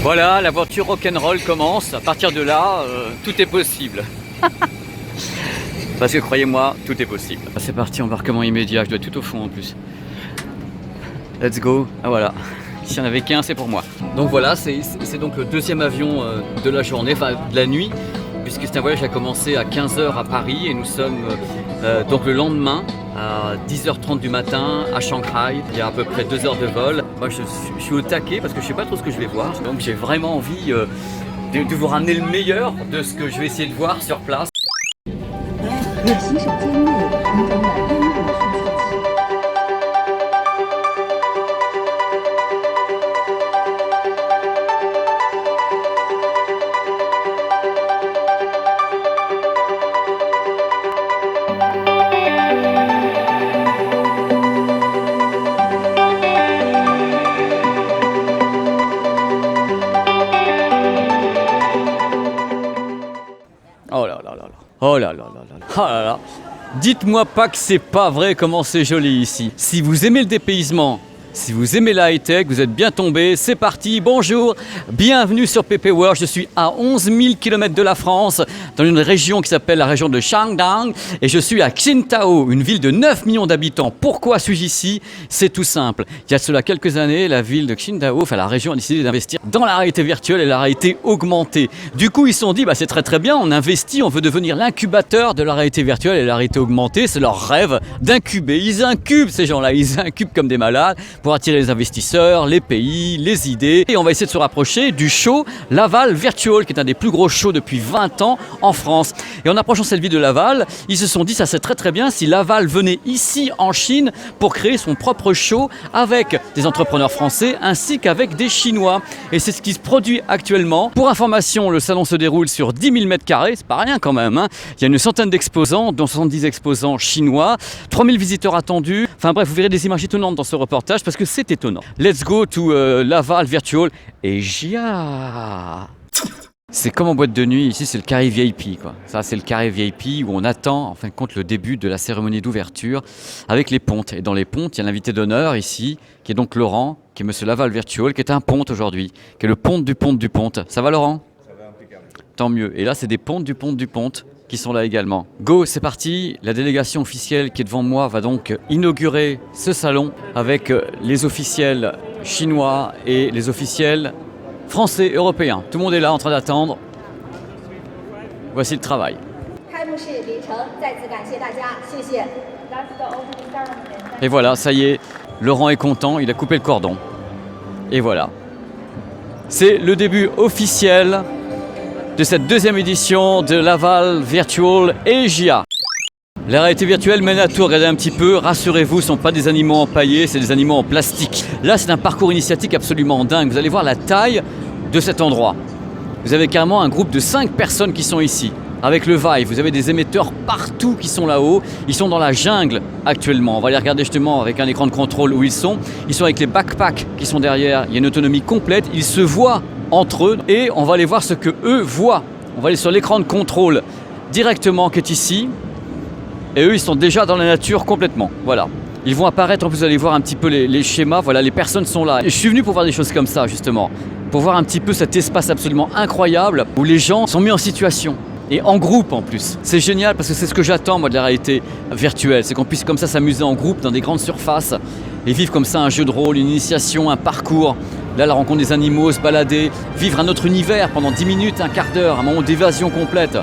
Voilà, l'aventure rock'n'roll commence. À partir de là, tout est possible. Parce que croyez-moi, tout est possible. C'est parti, embarquement immédiat. Je dois être tout au fond en plus. Let's go. Ah voilà. S'il n'y en avait qu'un, c'est pour moi. Donc voilà, c'est donc le deuxième avion de la journée, enfin de la nuit, puisque c'est un voyage qui a commencé à 15h à Paris et nous sommes donc le lendemain à 10h30 du matin à Shanghai. Il y a à peu près 2 heures de vol. Moi je suis au taquet parce que je ne sais pas trop ce que je vais voir. Donc j'ai vraiment envie de vous ramener le meilleur de ce que je vais essayer de voir sur place. Oh là là là là. Oh là là là là. Oh là là. Dites-moi pas que c'est pas vrai comment c'est joli ici. Si vous aimez le dépaysement, si vous aimez la high-tech, vous êtes bien tombé. C'est parti, bonjour, bienvenue sur PP World. Je suis à 11 000 km de la France, dans une région qui s'appelle la région de Shandong. Et je suis à Qingdao, une ville de 9 millions d'habitants. Pourquoi suis-je ici? C'est tout simple. Il y a cela quelques années, la ville de Qingdao, enfin la région a décidé d'investir dans la réalité virtuelle et la réalité augmentée. Du coup, ils se sont dit, c'est très bien, on investit, on veut devenir l'incubateur de la réalité virtuelle et la réalité augmentée. C'est leur rêve d'incuber. Ils incubent ces gens-là, ils incubent comme des malades pour attirer les investisseurs, les pays, les idées. Et on va essayer de se rapprocher du show Laval Virtual, qui est un des plus gros shows depuis 20 ans en France. Et en approchant cette ville de Laval, ils se sont dit, ça serait très bien si Laval venait ici en Chine pour créer son propre show avec des entrepreneurs français ainsi qu'avec des Chinois. Et c'est ce qui se produit actuellement. Pour information, le salon se déroule sur 10 000 m², c'est pas rien quand même. Il y a une centaine d'exposants, dont 70 exposants chinois, 3000 visiteurs attendus. Enfin bref, vous verrez des images étonnantes dans ce reportage parce que c'est étonnant. Let's go to Laval Virtual Asia. C'est comme en boîte de nuit, ici c'est le carré VIP quoi. Ça c'est le carré VIP où on attend en fin de compte le début de la cérémonie d'ouverture avec les pontes. Et dans les pontes, il y a l'invité d'honneur ici, qui est donc Laurent, qui est monsieur Laval Virtual, qui est un ponte aujourd'hui, qui est le ponte du ponte du ponte. Ça va Laurent? Ça va impeccable. Tant mieux. Et là c'est des pontes du ponte du ponte qui sont là également. Go, c'est parti. La délégation officielle qui est devant moi va donc inaugurer ce salon avec les officiels chinois et les officiels français, européens. Tout le monde est là en train d'attendre. Voici le travail. Et voilà, ça y est, Laurent est content, il a coupé le cordon. Et voilà. C'est le début officiel de cette deuxième édition de Laval Virtual Asia. La réalité virtuelle mène à tout, regardez un petit peu, rassurez-vous, ce ne sont pas des animaux empaillés, c'est des animaux en plastique. Là, c'est un parcours initiatique absolument dingue. Vous allez voir la taille de cet endroit. Vous avez carrément un groupe de 5 personnes qui sont ici. Avec le Vive, vous avez des émetteurs partout qui sont là-haut. Ils sont dans la jungle actuellement. On va les regarder justement avec un écran de contrôle où ils sont. Ils sont avec les backpacks qui sont derrière. Il y a une autonomie complète. Ils se voient entre eux et on va aller voir ce que eux voient. On va aller sur l'écran de contrôle directement qui est ici. Et eux, ils sont déjà dans la nature complètement. Voilà. Ils vont apparaître, en plus vous allez voir un petit peu les schémas. Voilà, les personnes sont là. Et je suis venu pour voir des choses comme ça justement. Pour voir un petit peu cet espace absolument incroyable où les gens sont mis en situation. Et en groupe en plus. C'est génial parce que c'est ce que j'attends moi de la réalité virtuelle. C'est qu'on puisse comme ça s'amuser en groupe dans des grandes surfaces et vivre comme ça un jeu de rôle, une initiation, un parcours. Là, la rencontre des animaux, se balader, vivre un autre univers pendant 10 minutes, un quart d'heure, un moment d'évasion complète.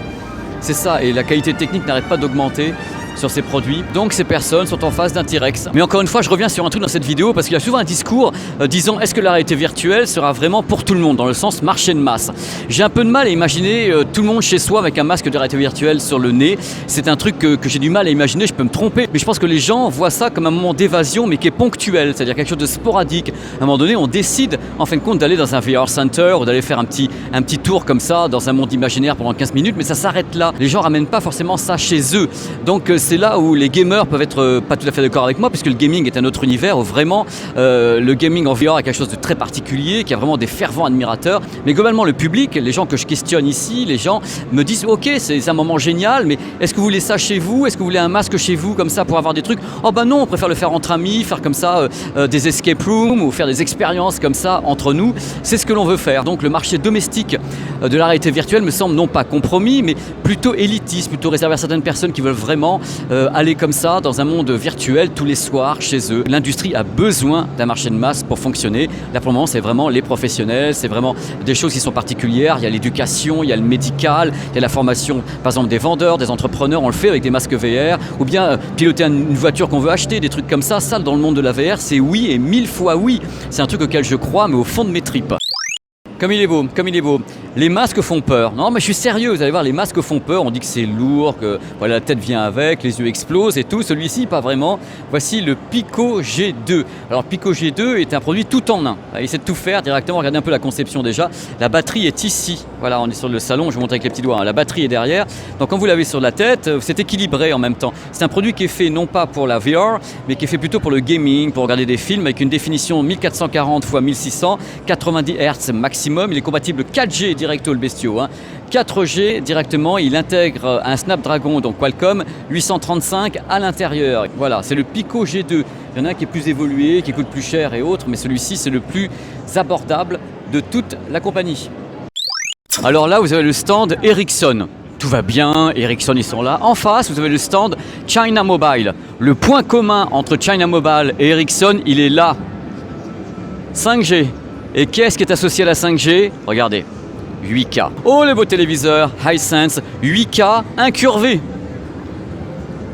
C'est ça, et la qualité technique n'arrête pas d'augmenter sur ces produits. Donc ces personnes sont en face d'un T-Rex. Mais encore une fois, je reviens sur un truc dans cette vidéo parce qu'il y a souvent un discours disant est-ce que la réalité virtuelle sera vraiment pour tout le monde, dans le sens marché de masse. J'ai un peu de mal à imaginer tout le monde chez soi avec un masque de réalité virtuelle sur le nez. C'est un truc que j'ai du mal à imaginer, je peux me tromper. Mais je pense que les gens voient ça comme un moment d'évasion mais qui est ponctuel, c'est-à-dire quelque chose de sporadique. À un moment donné, on décide en fin de compte d'aller dans un VR Center ou d'aller faire un petit tour comme ça dans un monde imaginaire pendant 15 minutes, mais ça s'arrête là. Les gens ramènent pas forcément ça chez eux. Donc c'est là où les gamers peuvent être pas tout à fait d'accord avec moi, puisque le gaming est un autre univers où vraiment le gaming en VR est quelque chose de très particulier, qui a vraiment des fervents admirateurs. Mais globalement, le public, les gens que je questionne ici, les gens me disent ok, c'est un moment génial, mais est-ce que vous voulez ça chez vous? Est-ce que vous voulez un masque chez vous comme ça pour avoir des trucs? Oh ben non, on préfère le faire entre amis, faire comme ça des escape rooms ou faire des expériences comme ça entre nous. C'est ce que l'on veut faire. Donc le marché domestique de la réalité virtuelle me semble non pas compromis, mais plutôt élitiste, plutôt réservé à certaines personnes qui veulent vraiment aller comme ça dans un monde virtuel tous les soirs chez eux. L'industrie a besoin d'un marché de masse pour fonctionner. Là pour le moment, c'est vraiment les professionnels, c'est vraiment des choses qui sont particulières. Il y a l'éducation, il y a le médical, il y a la formation, par exemple des vendeurs, des entrepreneurs. On le fait avec des masques VR, ou bien piloter une voiture qu'on veut acheter, des trucs comme ça. Ça, dans le monde de la VR, c'est oui et 1000 fois oui. C'est un truc auquel je crois, mais au fond de mes tripes. Comme il est beau, comme il est beau. Les masques font peur. Non, mais je suis sérieux, vous allez voir, les masques font peur. On dit que c'est lourd, que voilà, la tête vient avec, les yeux explosent et tout. Celui-ci, pas vraiment. Voici le Pico G2. Alors, Pico G2 est un produit tout en un. Il sait tout faire directement. Regardez un peu la conception déjà. La batterie est ici. Voilà, on est sur le salon. Je vous montre avec les petits doigts. La batterie est derrière. Donc, quand vous l'avez sur la tête, c'est équilibré en même temps. C'est un produit qui est fait non pas pour la VR, mais qui est fait plutôt pour le gaming, pour regarder des films avec une définition 1440 x 1600, 90 Hz maximum. Il est compatible 4G directo le bestiau. 4G directement, il intègre un Snapdragon, donc Qualcomm 835 à l'intérieur. Voilà, c'est le Pico G2. Il y en a un qui est plus évolué, qui coûte plus cher et autres, mais celui-ci c'est le plus abordable de toute la compagnie. Alors là, vous avez le stand Ericsson. Tout va bien, Ericsson ils sont là. En face, vous avez le stand China Mobile. Le point commun entre China Mobile et Ericsson, il est là. 5G. Et qu'est-ce qui est associé à la 5G? Regardez, 8K. Oh, les beaux téléviseurs, Hisense, 8K incurvé.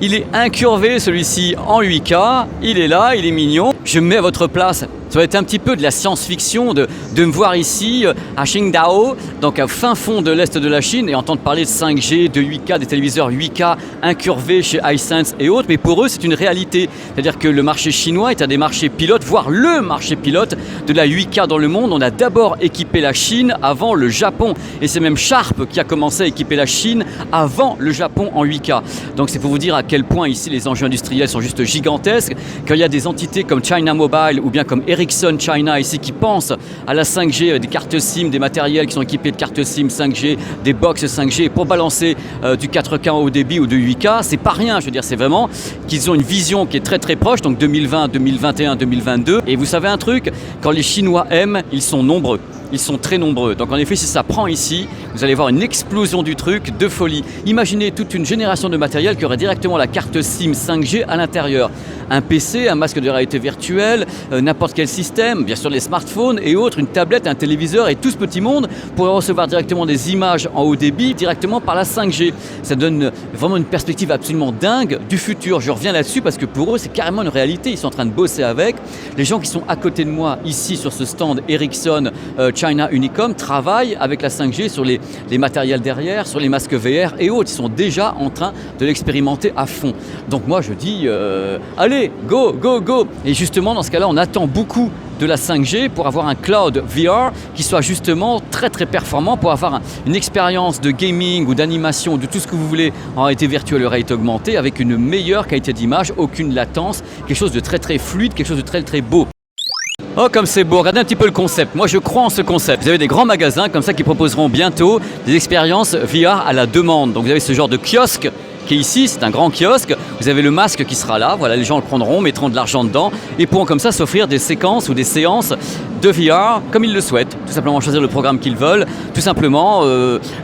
Il est incurvé celui-ci en 8K, il est là, il est mignon. Je me mets à votre place. Ça va être un petit peu de la science-fiction de me voir ici à Qingdao, donc au fin fond de l'est de la Chine, et entendre parler de 5G, de 8K, des téléviseurs 8K incurvés chez Hisense et autres. Mais pour eux, c'est une réalité. C'est-à-dire que le marché chinois est un des marchés pilotes, voire le marché pilote de la 8K dans le monde. On a d'abord équipé la Chine avant le Japon. Et c'est même Sharp qui a commencé à équiper la Chine avant le Japon en 8K. Donc c'est pour vous dire à quel point ici les enjeux industriels sont juste gigantesques. Quand il y a des entités comme China Mobile ou bien comme Ericsson China ici qui pensent à la 5G, des cartes SIM, des matériels qui sont équipés de cartes SIM 5G, des box 5G pour balancer du 4K au débit ou de 8K, c'est pas rien. Je veux dire, c'est vraiment qu'ils ont une vision qui est très très proche, donc 2020, 2021, 2022. Et vous savez un truc, quand les Chinois aiment, ils sont nombreux. Ils sont très nombreux. Donc en effet, si ça prend ici, vous allez voir une explosion du truc de folie. Imaginez toute une génération de matériel qui aurait directement la carte SIM 5G à l'intérieur. Un PC, un masque de réalité virtuelle, n'importe quel système, bien sûr les smartphones et autres, une tablette, un téléviseur et tout ce petit monde pourrait recevoir directement des images en haut débit directement par la 5G. Ça donne vraiment une perspective absolument dingue du futur. Je reviens là-dessus parce que pour eux, c'est carrément une réalité. Ils sont en train de bosser avec. Les gens qui sont à côté de moi, ici sur ce stand Ericsson China Unicom, travaillent avec la 5G sur les matériels derrière, sur les masques VR et autres. Ils sont déjà en train de l'expérimenter à fond. Donc moi, je dis, allez, go, go, go. Et justement, dans ce cas-là, on attend beaucoup de la 5G pour avoir un cloud VR qui soit justement très très performant pour avoir une expérience de gaming ou d'animation, de tout ce que vous voulez en réalité virtuelle ou réalité augmentée avec une meilleure qualité d'image, aucune latence, quelque chose de très très fluide, quelque chose de très très beau. Oh comme c'est beau, regardez un petit peu le concept. Moi je crois en ce concept. Vous avez des grands magasins comme ça qui proposeront bientôt des expériences VR à la demande. Donc vous avez ce genre de kiosque qui est ici, c'est un grand kiosque. Vous avez le masque qui sera là, voilà, les gens le prendront, mettront de l'argent dedans et pourront comme ça s'offrir des séquences ou des séances de VR comme ils le souhaitent. Tout simplement choisir le programme qu'ils veulent, tout simplement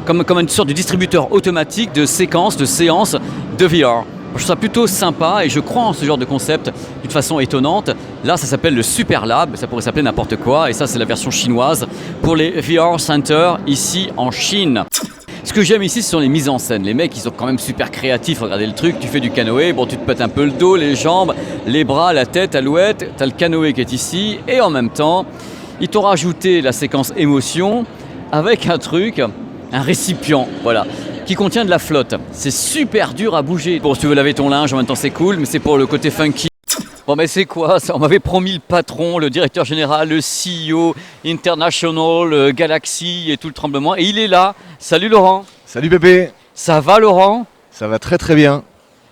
comme une sorte de distributeur automatique de séquences, de séances de VR. Je trouve ça plutôt sympa et je crois en ce genre de concept d'une façon étonnante. Là, ça s'appelle le Super Lab, ça pourrait s'appeler n'importe quoi. Et ça, c'est la version chinoise pour les VR Center ici en Chine. Ce que j'aime ici, ce sont les mises en scène. Les mecs, ils sont quand même super créatifs. Regardez le truc, tu fais du canoë, bon, tu te pètes un peu le dos, les jambes, les bras, la tête, alouette. Tu as le canoë qui est ici. Et en même temps, ils t'ont rajouté la séquence émotion avec un truc, un récipient, voilà, qui contient de la flotte. C'est super dur à bouger. Bon, si tu veux laver ton linge, en même temps, c'est cool, mais c'est pour le côté funky. Bon, mais c'est quoi ça? On m'avait promis le patron, le directeur général, le CEO, International, Galaxy et tout le tremblement. Et il est là. Salut Laurent. Salut Pépé. Ça va Laurent? Ça va très très bien.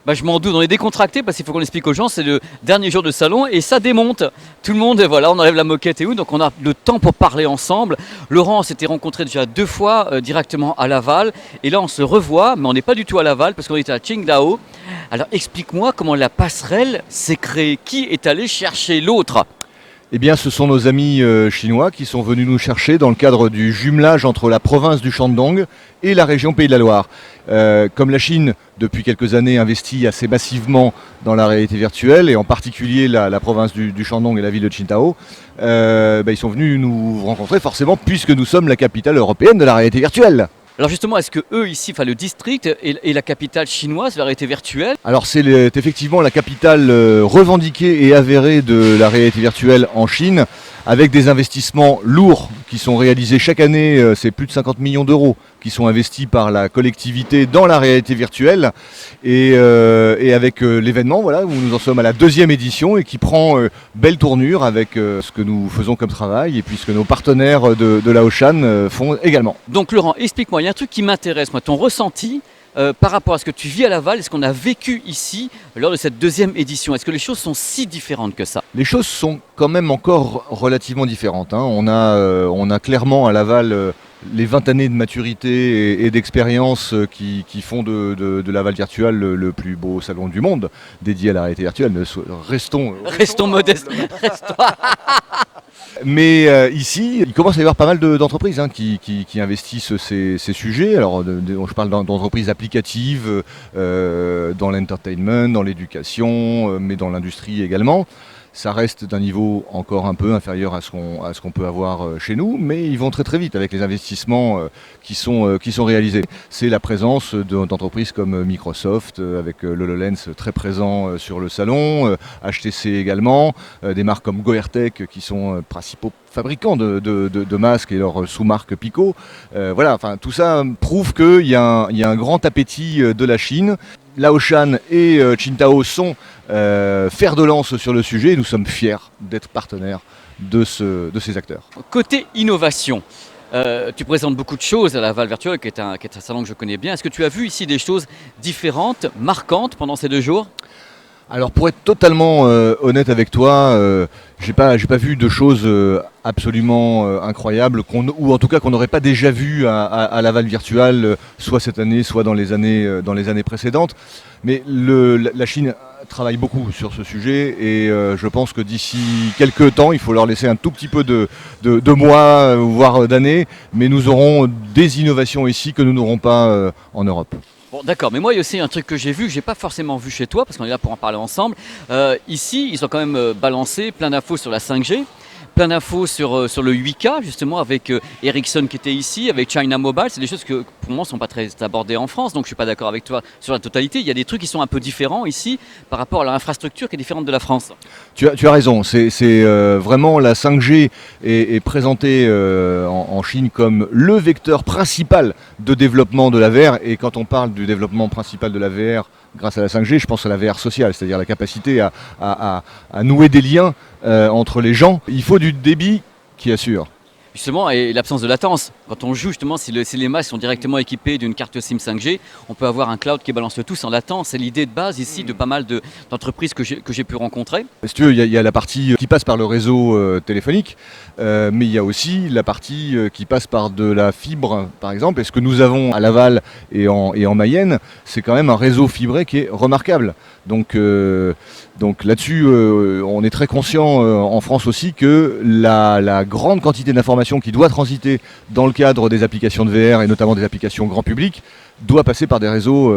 Bah, je m'en doute, on est décontracté parce qu'il faut qu'on explique aux gens, c'est le dernier jour de salon et ça démonte. Tout le monde, voilà, on enlève la moquette et où, donc on a le temps pour parler ensemble. Laurent, on s'était rencontré déjà 2 fois directement à Laval et là on se revoit, mais on n'est pas du tout à Laval parce qu'on était à Qingdao. Alors explique-moi comment la passerelle s'est créée, qui est allé chercher l'autre? Eh bien, ce sont nos amis chinois qui sont venus nous chercher dans le cadre du jumelage entre la province du Shandong et la région Pays de la Loire. Comme la Chine, depuis quelques années, investit assez massivement dans la réalité virtuelle, et en particulier la province du Shandong et la ville de Qingdao, ils sont venus nous rencontrer forcément puisque nous sommes la capitale européenne de la réalité virtuelle. Alors justement, est-ce que eux ici, enfin le district et la capitale chinoise de la réalité virtuelle? Alors c'est effectivement la capitale revendiquée et avérée de la réalité virtuelle en Chine, avec des investissements lourds qui sont réalisés chaque année. C'est plus de 50 millions d'euros qui sont investis par la collectivité dans la réalité virtuelle, et avec l'événement, voilà, où nous en sommes à la 2e édition et qui prend belle tournure avec ce que nous faisons comme travail et puis ce que nos partenaires de Laoshan font également. Donc Laurent, explique-moi, il y a un truc qui m'intéresse, moi, ton ressenti par rapport à ce que tu vis à Laval et ce qu'on a vécu ici lors de cette 2e édition. Est-ce que les choses sont si différentes que ça? Les choses sont quand même encore relativement différentes, hein. On a clairement à Laval les 20 années de maturité et d'expérience qui font de Laval Virtual le plus beau salon du monde dédié à la réalité virtuelle. Restons modestes. Mais ici, il commence à y avoir pas mal d'entreprises qui investissent ces sujets. Alors, je parle d'entreprises applicatives dans l'entertainment, dans l'éducation, mais dans l'industrie également. Ça reste d'un niveau encore un peu inférieur à ce qu'on peut avoir chez nous, mais ils vont très très vite avec les investissements qui sont réalisés. C'est la présence d'entreprises comme Microsoft, avec l'HoloLens très présent sur le salon, HTC également, des marques comme Goertek qui sont principaux fabricants de masques et leur sous-marque Pico. Voilà, enfin tout ça prouve qu'il y a un grand appétit de la Chine. Laoshan et Qingdao sont fer de lance sur le sujet, et nous sommes fiers d'être partenaires de ces acteurs. Côté innovation, tu présentes beaucoup de choses à Laval Virtual, qui est un salon que je connais bien. Est-ce que tu as vu ici des choses différentes, marquantes pendant ces 2 jours? Alors pour être totalement honnête avec toi, j'ai pas vu de choses absolument incroyables, ou en tout cas qu'on n'aurait pas déjà vu à Laval Virtual, soit cette année, soit dans les années précédentes. Mais la Chine travaille beaucoup sur ce sujet, et je pense que d'ici quelques temps, il faut leur laisser un tout petit peu de mois, voire d'années, mais nous aurons des innovations ici que nous n'aurons pas en Europe. Bon, d'accord, mais moi il y a aussi un truc que j'ai vu, que j'ai pas forcément vu chez toi, parce qu'on est là pour en parler ensemble. Ici, ils ont quand même balancé plein d'infos sur la 5G, plein d'infos sur le 8K, justement, avec Ericsson qui était ici, avec China Mobile. C'est des choses que, pour moi, ne sont pas très abordées en France, donc je ne suis pas d'accord avec toi sur la totalité. Il y a des trucs qui sont un peu différents ici par rapport à l'infrastructure qui est différente de la France. Tu as raison, c'est vraiment la 5G est présentée en Chine comme le vecteur principal de développement de la VR, et quand on parle du développement principal de la VR grâce à la 5G, je pense à la VR sociale, c'est-à-dire la capacité à nouer des liens entre les gens. Il faut du débit qui assure. Justement, et l'absence de latence. Quand on joue, justement, si les masques sont directement équipés d'une carte SIM 5G, on peut avoir un cloud qui balance le tout sans latence. C'est l'idée de base ici de pas mal d'entreprises que j'ai pu rencontrer. Si tu veux, il y a la partie qui passe par le réseau téléphonique, mais il y a aussi la partie qui passe par de la fibre, par exemple. Et ce que nous avons à Laval et en Mayenne, c'est quand même un réseau fibré qui est remarquable. Donc là-dessus, on est très conscient en France aussi que la grande quantité d'informations qui doit transiter dans le cadre des applications de VR, et notamment des applications grand public, doit passer par des réseaux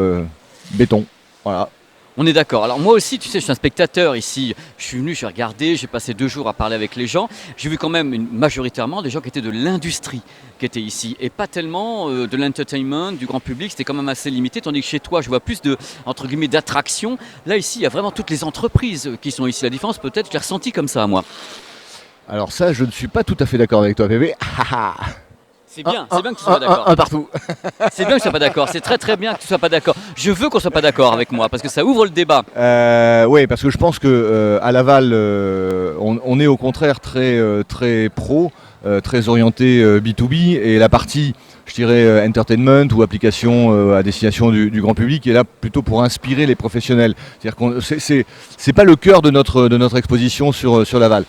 béton. Voilà. On est d'accord. Alors moi aussi, tu sais, je suis un spectateur ici. Je suis venu, j'ai regardé, j'ai passé 2 jours à parler avec les gens. J'ai vu quand même majoritairement des gens qui étaient de l'industrie qui étaient ici, et pas tellement de l'entertainment, du grand public. C'était quand même assez limité, tandis que chez toi, je vois plus entre guillemets, d'attractions. Là, ici, il y a vraiment toutes les entreprises qui sont ici. La différence, peut-être, je l'ai ressenti comme ça, moi. Alors ça, je ne suis pas tout à fait d'accord avec toi, bébé. C'est bien que tu sois d'accord. Un partout. C'est bien que tu sois pas d'accord. C'est très très bien que tu sois pas d'accord. Je veux qu'on soit pas d'accord avec moi parce que ça ouvre le débat. Oui, parce que je pense que à Laval, on est au contraire très pro, très orienté B2B, et la partie je dirais, entertainment ou application à destination du grand public, est là plutôt pour inspirer les professionnels. C'est-à-dire qu'on c'est pas le cœur de notre exposition sur Laval.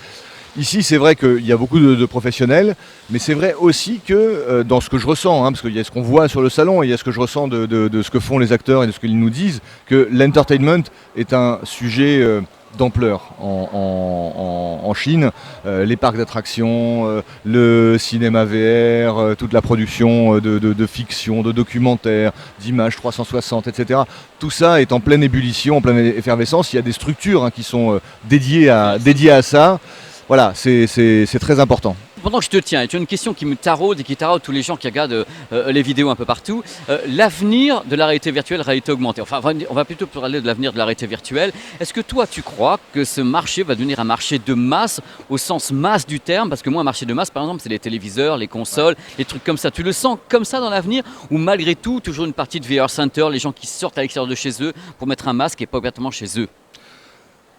Ici, c'est vrai qu'il y a beaucoup de professionnels, mais c'est vrai aussi que dans ce que je ressens, parce qu'il y a ce qu'on voit sur le salon et il y a ce que je ressens de ce que font les acteurs et de ce qu'ils nous disent, que l'entertainment est un sujet d'ampleur en Chine. Les parcs d'attractions, le cinéma VR, toute la production de fiction, de documentaires, d'images 360, etc. Tout ça est en pleine ébullition, en pleine effervescence. Il y a des structures qui sont dédiées à ça. Voilà, c'est très important. Pendant que je te tiens, et tu as une question qui me taraude et qui taraude tous les gens qui regardent les vidéos un peu partout. L'avenir de la réalité augmentée, enfin on va plutôt parler de l'avenir de la réalité virtuelle. Est-ce que toi tu crois que ce marché va devenir un marché de masse au sens masse du terme? Parce que moi un marché de masse par exemple c'est les téléviseurs, les consoles, les trucs comme ça. Tu le sens comme ça dans l'avenir ou malgré tout toujours une partie de VR Center, les gens qui sortent à l'extérieur de chez eux pour mettre un masque et pas ouvertement chez eux?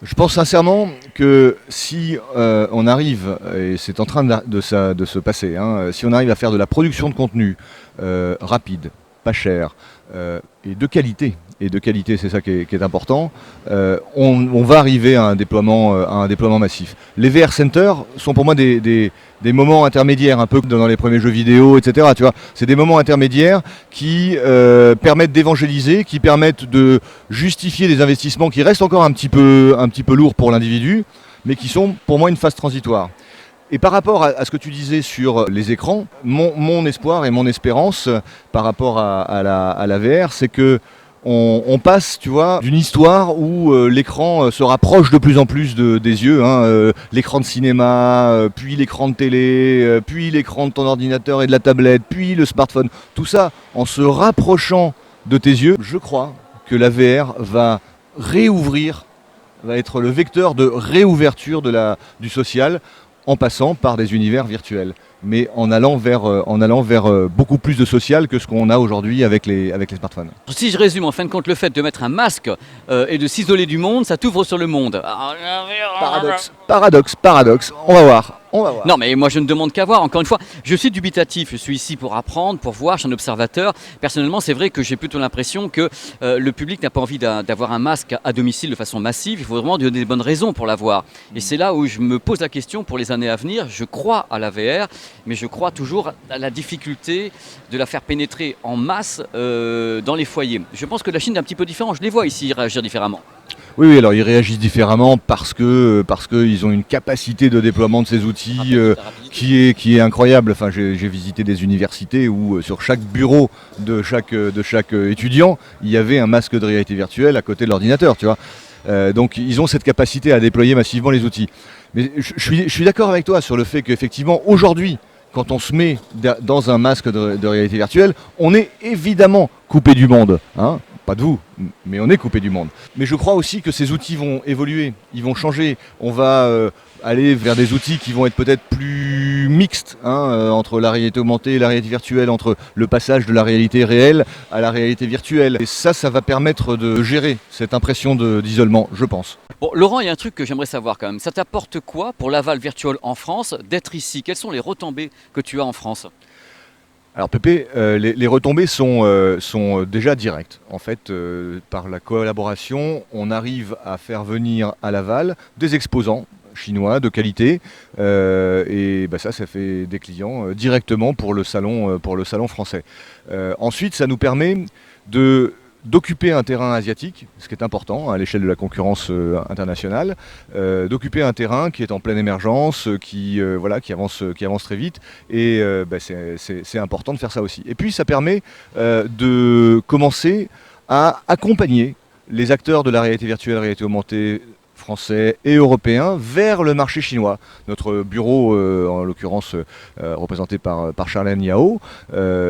Je pense sincèrement que si on arrive, et c'est en train de se passer, si on arrive à faire de la production de contenu rapide, pas cher et de qualité c'est ça qui est important, on va arriver à un déploiement massif. Les VR Centers sont pour moi des moments intermédiaires, un peu comme dans les premiers jeux vidéo, etc. Tu vois, c'est des moments intermédiaires qui permettent d'évangéliser, qui permettent de justifier des investissements qui restent encore un petit peu lourds pour l'individu, mais qui sont pour moi une phase transitoire. Et par rapport à ce que tu disais sur les écrans, mon espoir et mon espérance par rapport à la VR, c'est que on passe, tu vois, d'une histoire où l'écran se rapproche de plus en plus des yeux, l'écran de cinéma, puis l'écran de télé, puis l'écran de ton ordinateur et de la tablette, puis le smartphone. Tout ça, en se rapprochant de tes yeux, je crois que la VR va être le vecteur de réouverture du social, en passant par des univers virtuels, mais en allant vers beaucoup plus de social que ce qu'on a aujourd'hui avec les smartphones. Si je résume, en fin de compte, le fait de mettre un masque et de s'isoler du monde, ça t'ouvre sur le monde. Paradoxe, on va voir. Non mais moi je ne demande qu'à voir, encore une fois, je suis dubitatif, je suis ici pour apprendre, pour voir, je suis un observateur. Personnellement c'est vrai que j'ai plutôt l'impression que le public n'a pas envie d'avoir un masque à domicile de façon massive, il faut vraiment donner des bonnes raisons pour l'avoir. Et c'est là où je me pose la question pour les années à venir, je crois à la VR, mais je crois toujours à la difficulté de la faire pénétrer en masse dans les foyers. Je pense que la Chine est un petit peu différente, je les vois ici réagir différemment. Oui, alors ils réagissent différemment parce qu'ils ont une capacité de déploiement de ces outils qui est incroyable. Enfin, j'ai visité des universités où sur chaque bureau de chaque étudiant, il y avait un masque de réalité virtuelle à côté de l'ordinateur, tu vois. Donc ils ont cette capacité à déployer massivement les outils. Mais je suis d'accord avec toi sur le fait qu'effectivement, aujourd'hui, quand on se met dans un masque de réalité virtuelle, on est évidemment coupé du monde. Pas de vous, mais on est coupé du monde. Mais je crois aussi que ces outils vont évoluer, ils vont changer. On va aller vers des outils qui vont être peut-être plus mixtes entre la réalité augmentée et la réalité virtuelle, entre le passage de la réalité réelle à la réalité virtuelle. Et ça va permettre de gérer cette impression d'isolement, je pense. Bon, Laurent, il y a un truc que j'aimerais savoir quand même. Ça t'apporte quoi pour Laval Virtual en France d'être ici? Quelles sont les retombées que tu as en France? Alors Pépé, les retombées sont déjà directes. En fait, par la collaboration, on arrive à faire venir à Laval des exposants chinois de qualité et ça fait des clients directement pour le salon français. Ensuite, ça nous permet d'occuper un terrain asiatique, ce qui est important à l'échelle de la concurrence internationale, d'occuper un terrain qui est en pleine émergence, qui avance très vite, et c'est important de faire ça aussi. Et puis ça permet de commencer à accompagner les acteurs de la réalité virtuelle, réalité augmentée, français et européens vers le marché chinois. Notre bureau, en l'occurrence représenté par Charlène Yao,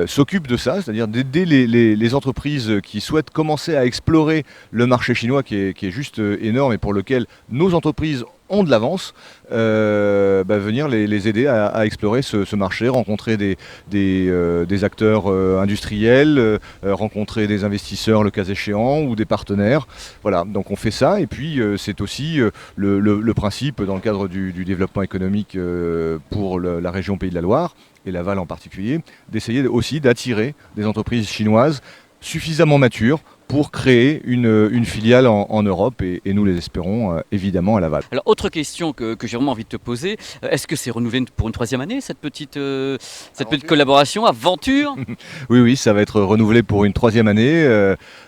s'occupe de ça, c'est-à-dire d'aider les entreprises qui souhaitent commencer à explorer le marché chinois qui est juste énorme et pour lequel nos entreprises ont de l'avance, venir les aider à explorer ce marché, rencontrer des acteurs industriels, rencontrer des investisseurs le cas échéant ou des partenaires. Voilà, donc on fait ça et puis c'est aussi le principe dans le cadre du développement économique pour la région Pays de la Loire et Laval en particulier, d'essayer aussi d'attirer des entreprises chinoises suffisamment matures pour créer une filiale en Europe et nous les espérons évidemment à Laval. Alors, autre question que j'ai vraiment envie de te poser, est-ce que c'est renouvelé pour une troisième année, cette petite collaboration, aventure? Oui, ça va être renouvelé pour une troisième année.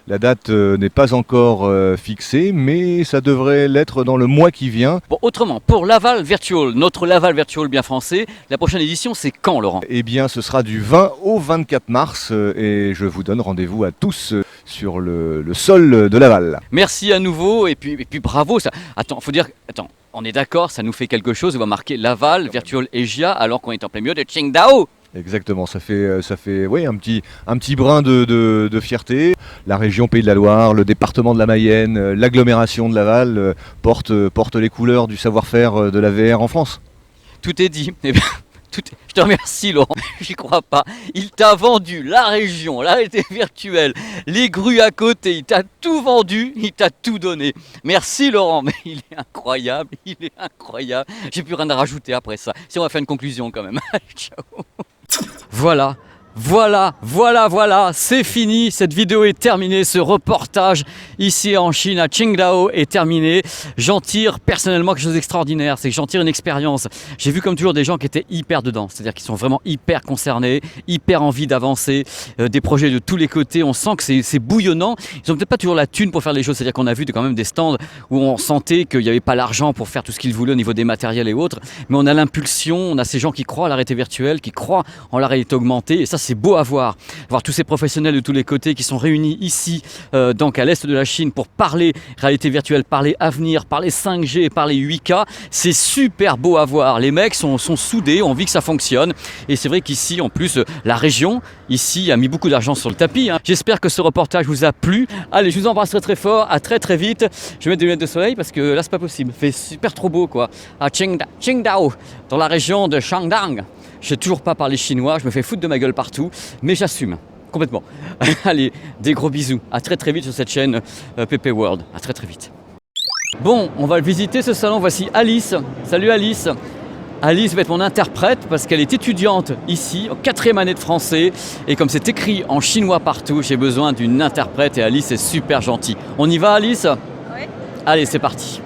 La date n'est pas encore fixée, mais ça devrait l'être dans le mois qui vient. Bon, autrement, pour Laval Virtual, notre Laval Virtual bien français, la prochaine édition, c'est quand, Laurent? Eh bien, ce sera du 20 au 24 mars et je vous donne rendez-vous à tous sur le sol de Laval. Merci à nouveau et puis bravo. Ça. Attends, on est d'accord, ça nous fait quelque chose. On va marquer Laval Virtual Asia alors qu'on est en plein milieu de Qingdao. Exactement, ça fait oui, un petit brin de fierté. La région Pays de la Loire, le département de la Mayenne, l'agglomération de Laval portent les couleurs du savoir-faire de la VR en France. Tout est dit. Eh bien, je te remercie, Laurent. J'y crois pas. Il t'a vendu la région, la réalité virtuelle, les grues à côté. Il t'a tout vendu, il t'a tout donné. Merci, Laurent. Mais il est incroyable. J'ai plus rien à rajouter après ça. Si on va faire une conclusion quand même. Ciao. Voilà, c'est fini, cette vidéo est terminée, ce reportage ici en Chine à Qingdao est terminé. J'en tire personnellement quelque chose d'extraordinaire, c'est que j'en tire une expérience. J'ai vu comme toujours des gens qui étaient hyper dedans, c'est-à-dire qu'ils sont vraiment hyper concernés, hyper envie d'avancer, des projets de tous les côtés, on sent que c'est bouillonnant. Ils ont peut-être pas toujours la thune pour faire les choses, c'est-à-dire qu'on a vu quand même des stands où on sentait qu'il n'y avait pas l'argent pour faire tout ce qu'ils voulaient au niveau des matériels et autres, mais on a l'impulsion, on a ces gens qui croient à la réalité virtuelle, qui croient en la réalité augmentée, et ça c'est beau à voir tous ces professionnels de tous les côtés qui sont réunis ici, donc à l'est de la Chine pour parler réalité virtuelle, parler avenir, parler 5G, parler 8K, c'est super beau à voir. Les mecs sont soudés, on vit que ça fonctionne, et c'est vrai qu'ici en plus la région ici a mis beaucoup d'argent sur le tapis. J'espère que ce reportage vous a plu. Allez, je vous embrasse très fort, à très vite. Je vais mettre des lunettes de soleil parce que là c'est pas possible, il fait super trop beau quoi, à Qingdao, dans la région de Shandong. Je sais toujours pas parler chinois, je me fais foutre de ma gueule partout, mais j'assume complètement. Allez, des gros bisous. À très vite sur cette chaîne PP World. À très vite. Bon, on va visiter ce salon. Voici Alice. Salut Alice. Alice va être mon interprète parce qu'elle est étudiante ici, en 4e année de français. Et comme c'est écrit en chinois partout, j'ai besoin d'une interprète et Alice est super gentille. On y va Alice? Oui. Allez, c'est parti.